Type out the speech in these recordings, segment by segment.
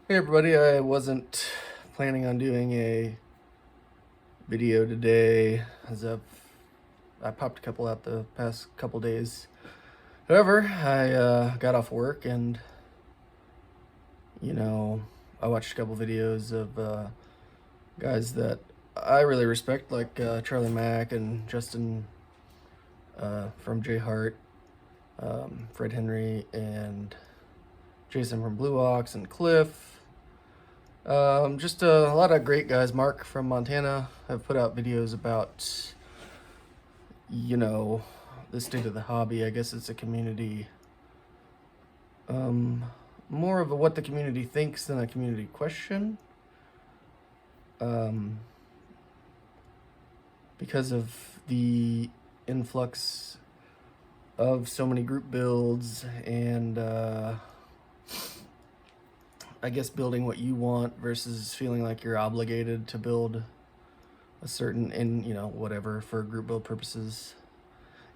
Hey everybody, I wasn't planning on doing a video today as I popped a couple out the past couple days. However, I got off work and I watched a couple videos of guys that I really respect, like Charlie Mack and Justin from J Hart, Fred Henry, and Jason from Blue Ox, and Cliff. Just a lot of great guys. Mark from Montana have put out videos about, the state of the hobby. I guess it's a community, more of a what the community thinks than a community question. Um, because of the influx of so many group builds and I guess building what you want versus feeling like you're obligated to build a certain, and whatever, for group build purposes.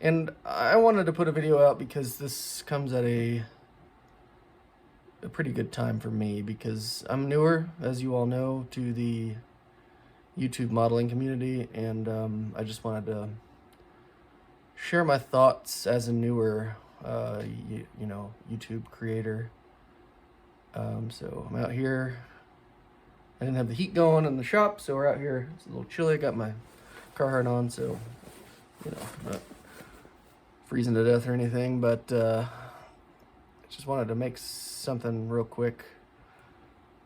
And I wanted to put a video out because this comes at a pretty good time for me, because I'm newer, as you all know, to the YouTube modeling community, and I just wanted to share my thoughts as a newer YouTube creator. So I'm out here. I didn't have the heat going in the shop, so we're out here. It's a little chilly. I got my Carhartt on, so I'm not freezing to death or anything. But I just wanted to make something real quick.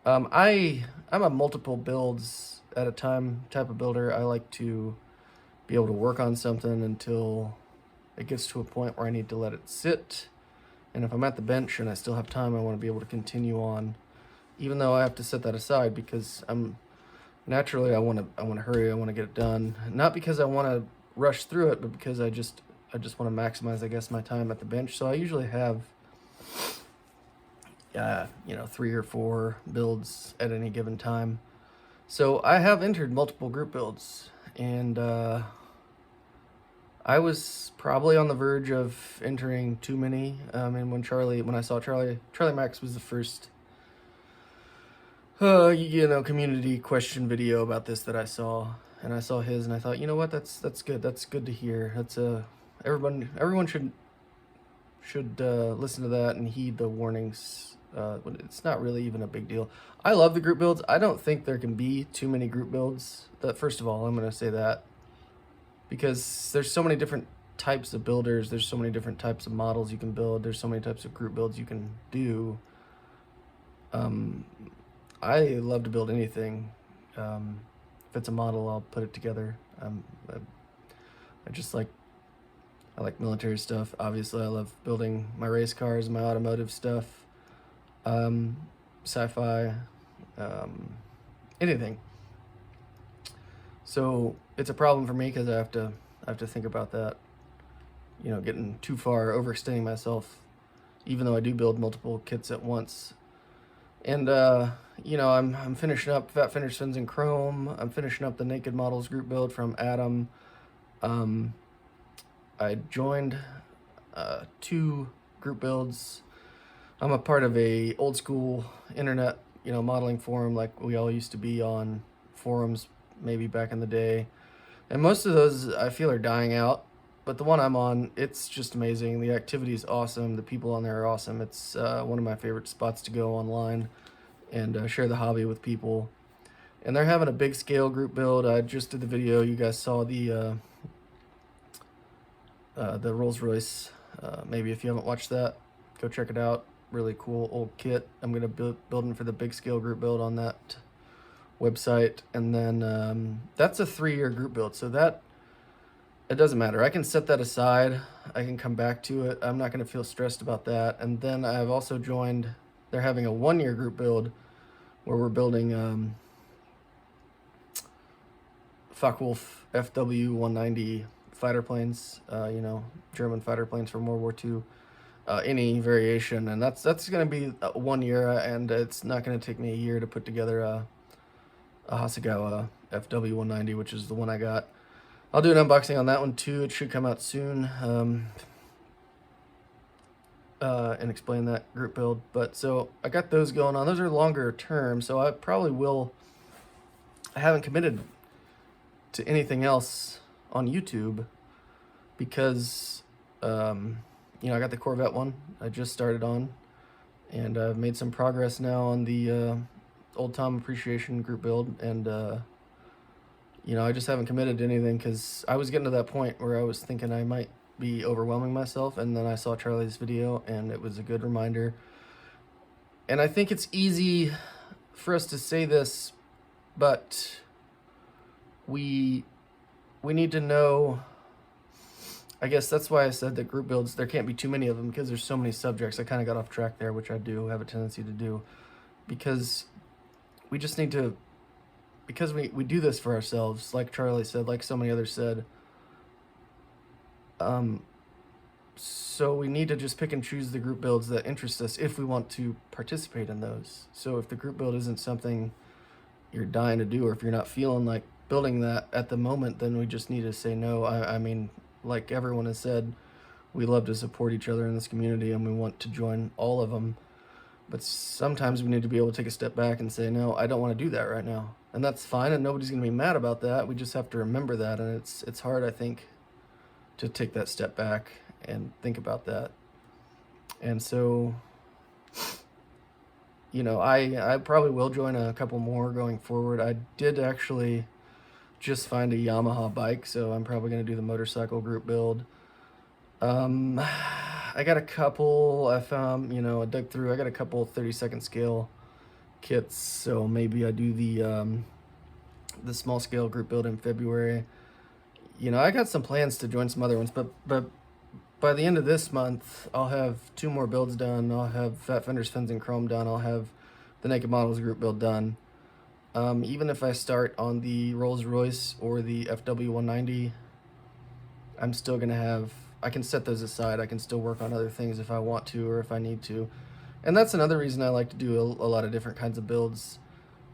I'm a multiple builds at a time type of builder. I like to be able to work on something until it gets to a point where I need to let it sit. And if I'm at the bench and I still have time, I want to be able to continue on, even though I have to set that aside, because I'm naturally I want to hurry. I want to get it done, not because I want to rush through it, but because I just want to maximize, I guess, my time at the bench. So I usually have 3 or 4 builds at any given time. So I have entered multiple group builds, and I was probably on the verge of entering too many. And when I saw Charlie Max was the first, community question video about this that I saw, and I saw his, and I thought, you know what, that's good. That's good to hear. That's everyone should listen to that and heed the warnings. It's not really even a big deal. I love the group builds. I don't think there can be too many group builds. First of all, I'm going to say that, because there's so many different types of builders. There's so many different types of models you can build. There's so many types of group builds you can do. I love to build anything. If it's a model, I'll put it together. I like military stuff. Obviously, I love building my race cars, my automotive stuff, sci-fi, anything. So it's a problem for me because I have to think about that. Getting too far, overextending myself, even though I do build multiple kits at once. And I'm finishing up Fat Finish Fins in Chrome. I'm finishing up the Naked Models group build from Adam. I joined 2 group builds. I'm a part of a old school internet, modeling forum, like we all used to be on forums maybe back in the day. And most of those I feel are dying out. But the one I'm on, it's just amazing. The activity is awesome. The people on there are awesome. It's one of my favorite spots to go online and share the hobby with people. And they're having a big scale group build. I just did the video. You guys saw the Rolls Royce. Maybe if you haven't watched that, go check it out. Really cool old kit. I'm going to be building for the big scale group build on that website. And then that's a 3-year group build. So it doesn't matter. I can set that aside. I can come back to it. I'm not going to feel stressed about that. And then I've also joined, they're having a 1-year group build where we're building Focke-Wulf FW-190 fighter planes, German fighter planes from World War II, any variation. And that's going to be 1 year, and it's not going to take me a year to put together a Hasegawa FW-190, which is the one I got. I'll do an unboxing on that one too. It should come out soon. and explain that group build. But so I got those going on. Those are longer term, so I probably will. I haven't committed to anything else on YouTube because, I got the Corvette one I just started on, and I've made some progress now on the Old Tom Appreciation group build, and I just haven't committed to anything because I was getting to that point where I was thinking I might be overwhelming myself, and then I saw Charlie's video, and it was a good reminder. And I think it's easy for us to say this, but we need to know. I guess that's why I said that group builds, there can't be too many of them because there's so many subjects. I kind of got off track there, which I do have a tendency to do, because we just need to, because we do this for ourselves, like Charlie said, like so many others said. So we need to just pick and choose the group builds that interest us if we want to participate in those. So if the group build isn't something you're dying to do, or if you're not feeling like building that at the moment, then we just need to say no. I mean, like everyone has said, we love to support each other in this community and we want to join all of them. But sometimes we need to be able to take a step back and say, no, I don't want to do that right now. And that's fine, and nobody's going to be mad about that. We just have to remember that, and it's hard, I think, to take that step back and think about that. And so, I probably will join a couple more going forward. I did actually just find a Yamaha bike, so I'm probably going to do the motorcycle group build. I got a couple, I found, I dug through, I got a couple 30-second scale kits, so maybe I do the small scale group build in February. I got some plans to join some other ones, but by the end of this month, I'll have 2 more builds done. I'll have Fat Fenders, Fins, and Chrome done. I'll have the Naked Models group build done. Even if I start on the Rolls-Royce or the FW190, I'm still going to have, I can set those aside. I can still work on other things if I want to or if I need to. And that's another reason I like to do a lot of different kinds of builds,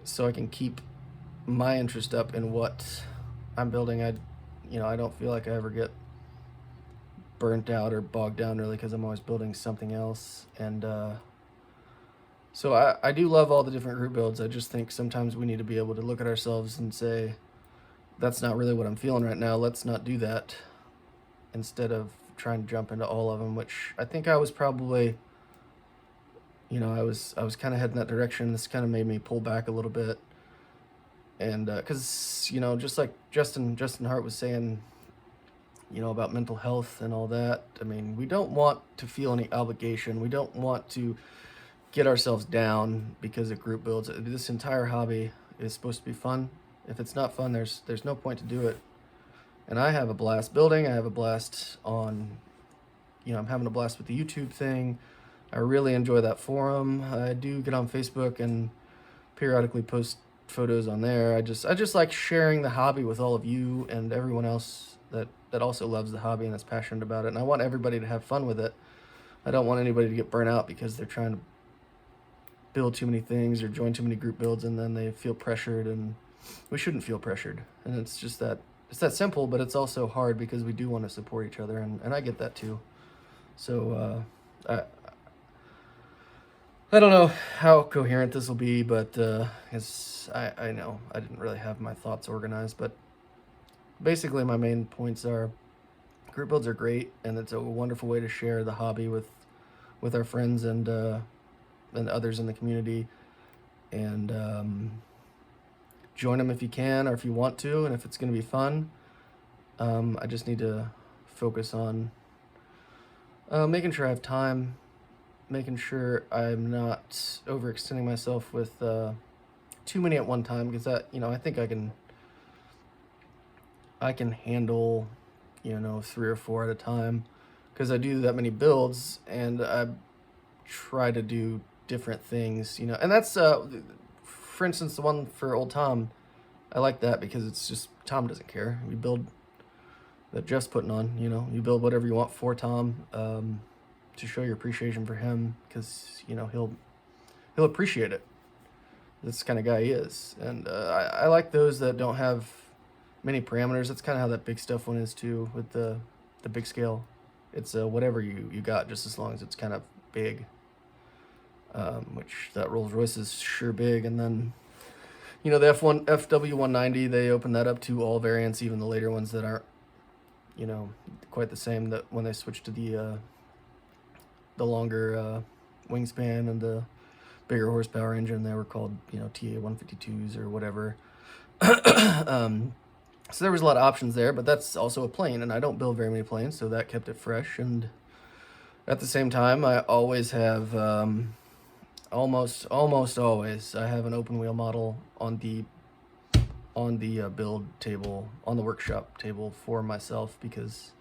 so I can keep my interest up in what I'm building. I don't feel like I ever get burnt out or bogged down really, because I'm always building something else. And so I do love all the different group builds. I just think sometimes we need to be able to look at ourselves and say, that's not really what I'm feeling right now. Let's not do that, instead of trying to jump into all of them, which I think I was probably, I was kind of heading that direction. This kind of made me pull back a little bit. And because, just like Justin Hart was saying, about mental health and all that. I mean, we don't want to feel any obligation. We don't want to get ourselves down because of group builds. This entire hobby is supposed to be fun. If it's not fun, there's no point to do it. And I have a blast building. I have a blast on, I'm having a blast with the YouTube thing. I really enjoy that forum. I do get on Facebook and periodically post photos on there. I just like sharing the hobby with all of you and everyone else that also loves the hobby and is passionate about it. And I want everybody to have fun with it. I don't want anybody to get burnt out because they're trying to build too many things or join too many group builds and then they feel pressured, and we shouldn't feel pressured. And it's just that, it's that simple, but it's also hard because we do want to support each other, and I get that too. So I don't know how coherent this will be, but I know I didn't really have my thoughts organized, but basically my main points are, group builds are great, and it's a wonderful way to share the hobby with our friends and others in the community. And join them if you can or if you want to, and if it's going to be fun. I just need to focus on making sure I have time, making sure I'm not overextending myself with too many at one time, because that, I think I can handle 3 or 4 at a time, because I do that many builds and I try to do different things, and that's for instance the one for Old Tom. I like that because it's just, Tom doesn't care. We build that Jeff's putting on, you build whatever you want for Tom, to show your appreciation for him, because he'll appreciate it. That's the kind of guy he is. And I like those that don't have many parameters. That's kind of how that big stuff one is too, with the big scale. It's whatever you got, just as long as it's kind of big, which that Rolls-Royce is sure big. And then, you know, the FW190, they opened that up to all variants, even the later ones that aren't, you know, quite the same, that when they switched to the longer wingspan and the bigger horsepower engine, they were called, you know, TA152s or whatever. So there was a lot of options there, but that's also a plane, and I don't build very many planes, so that kept it fresh. And at the same time, I always have, almost always, I have an open wheel model on the build table, on the workshop table for myself, because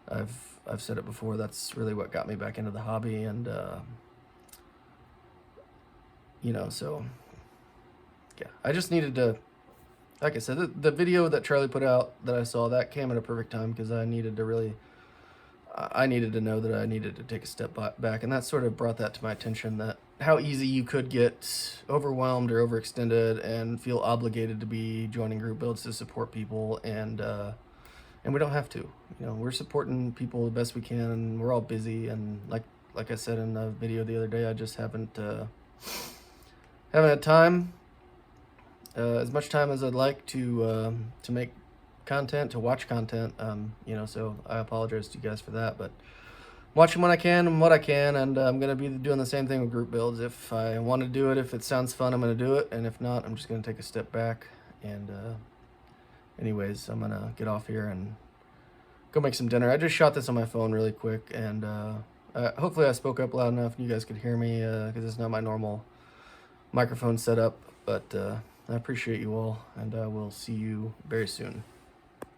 I've said it before, that's really what got me back into the hobby. And you know, so yeah, I just needed to, like I said, the video that Charlie put out that I saw, that came at a perfect time, because I needed to know that I needed to take a step back, and that sort of brought that to my attention, that how easy you could get overwhelmed or overextended and feel obligated to be joining group builds to support people, and we don't have to. You know, we're supporting people the best we can, and we're all busy, and like I said in the video the other day, I just haven't had time, as much time as I'd like to make content, to watch content, you know, so I apologize to you guys for that, but I'm watching when I can and what I can, and I'm going to be doing the same thing with group builds. If I want to do it, if it sounds fun, I'm going to do it, and if not, I'm just going to take a step back. And anyways, I'm going to get off here and go make some dinner. I just shot this on my phone really quick, and hopefully I spoke up loud enough and you guys could hear me, because it's not my normal microphone setup, but I appreciate you all, and I will see you very soon.